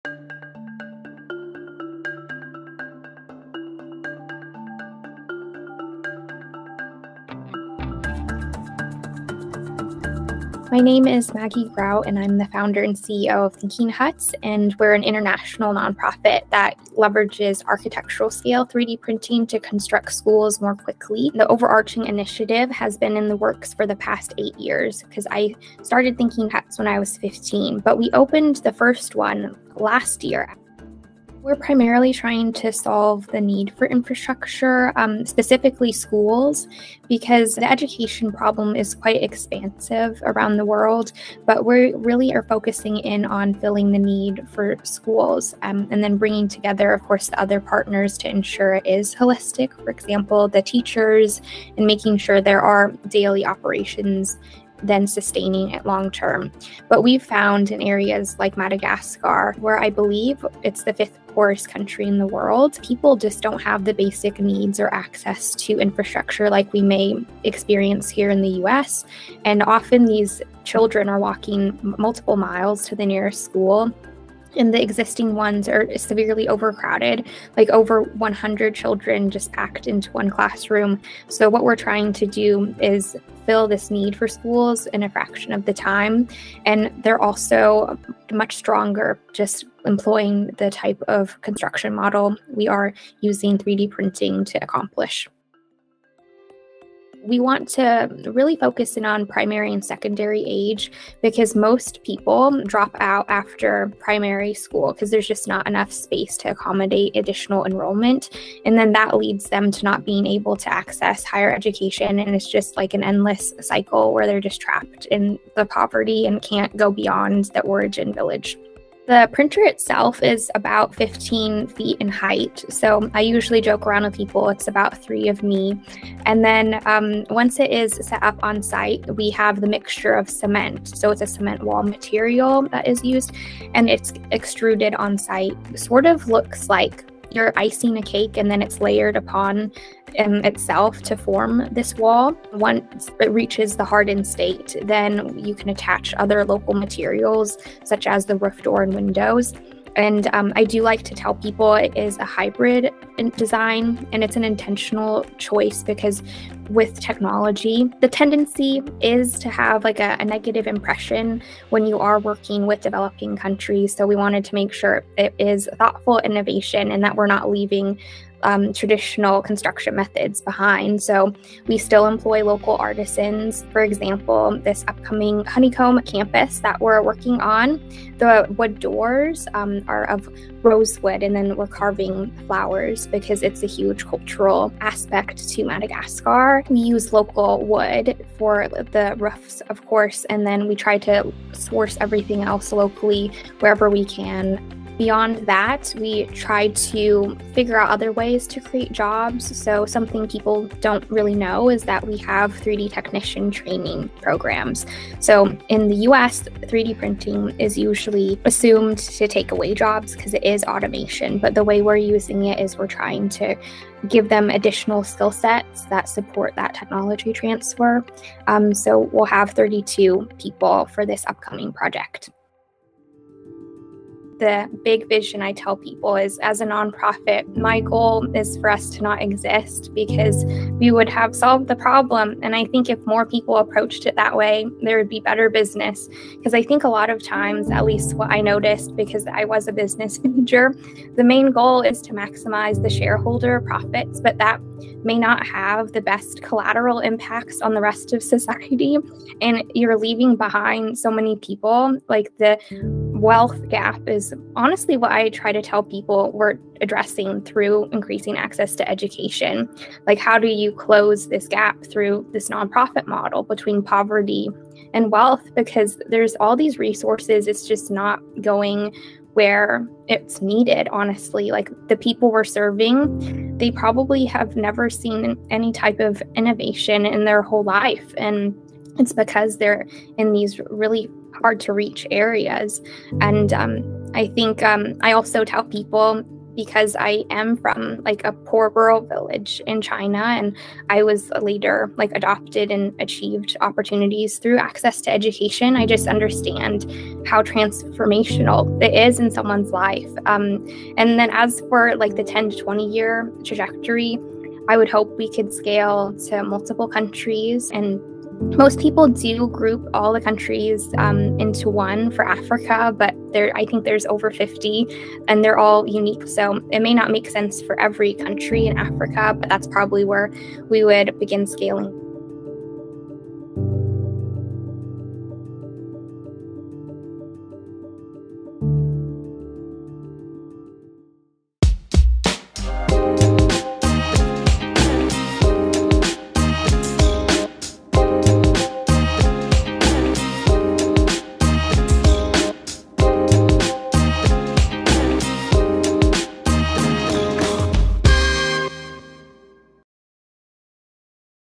My name is Maggie Grout, and I'm the founder and CEO of Thinking Huts, and we're an international nonprofit that leverages architectural scale 3D printing to construct schools more quickly. The overarching initiative has been in the works for the past 8 years because I started Thinking Huts when I was 15, but we opened the first one last year. We're primarily trying to solve the need for infrastructure, specifically schools, because the education problem is quite expansive around the world, but we really are focusing in on filling the need for schools, and then bringing together, of course, the other partners to ensure it is holistic. For example, the teachers, and making sure there are daily operations, then sustaining it long term. But we've found in areas like Madagascar, where I believe it's the 5th poorest country in the world, people just don't have the basic needs or access to infrastructure like we may experience here in the US. And often these children are walking multiple miles to the nearest school, and the existing ones are severely overcrowded, like over 100 children just packed into one classroom. So what we're trying to do is fill this need for schools in a fraction of the time. And they're also much stronger just employing the type of construction model we are using 3D printing to accomplish. We want to really focus in on primary and secondary age because most people drop out after primary school because there's just not enough space to accommodate additional enrollment. And then that leads them to not being able to access higher education. And it's just like an endless cycle where they're just trapped in the poverty and can't go beyond the origin village. The printer itself is about 15 feet in height. So I usually joke around with people, it's about 3 of me. And then once it is set up on site, we have the mixture of cement. So it's a cement wall material that is used, and it's extruded on site. Sort of looks like you're icing a cake and then it's layered upon itself to form this wall. Once it reaches the hardened state, then you can attach other local materials such as the roof door and windows. And I do like to tell people it is a hybrid design, and it's an intentional choice because with technology, the tendency is to have like a negative impression when you are working with developing countries. So we wanted to make sure it is thoughtful innovation and that we're not leaving traditional construction methods behind. So we still employ local artisans. For example, this upcoming honeycomb campus that we're working on, the wood doors are of rosewood, and then we're carving flowers because it's a huge cultural aspect to Madagascar. We use local wood for the roofs, of course, and then we try to source everything else locally wherever we can. Beyond that, we try to figure out other ways to create jobs. So something people don't really know is that we have 3D technician training programs. So in the US, 3D printing is usually assumed to take away jobs because it is automation. But the way we're using it is we're trying to give them additional skill sets that support that technology transfer. So we'll have 32 people for this upcoming project. The big vision I tell people is, as a nonprofit, my goal is for us to not exist because we would have solved the problem. And I think if more people approached it that way, there would be better business. Because I think a lot of times, at least what I noticed, because I was a business manager, the main goal is to maximize the shareholder profits, but that may not have the best collateral impacts on the rest of society. And you're leaving behind so many people. Like the wealth gap is honestly what I try to tell people we're addressing through increasing access to education. Like, how do you close this gap through this nonprofit model between poverty and wealth? Because there's all these resources, it's just not going where it's needed, honestly. Like the people we're serving, they probably have never seen any type of innovation in their whole life. And it's because they're in these really hard to reach areas. And I think I also tell people, because I am from like a poor rural village in China, and I was later like adopted and achieved opportunities through access to education. I just understand how transformational it is in someone's life. And then as for like the 10 to 20 year trajectory, I would hope we could scale to multiple countries, and most people do group all the countries into one for Africa, but I think there's over 50 and they're all unique. So it may not make sense for every country in Africa, but that's probably where we would begin scaling.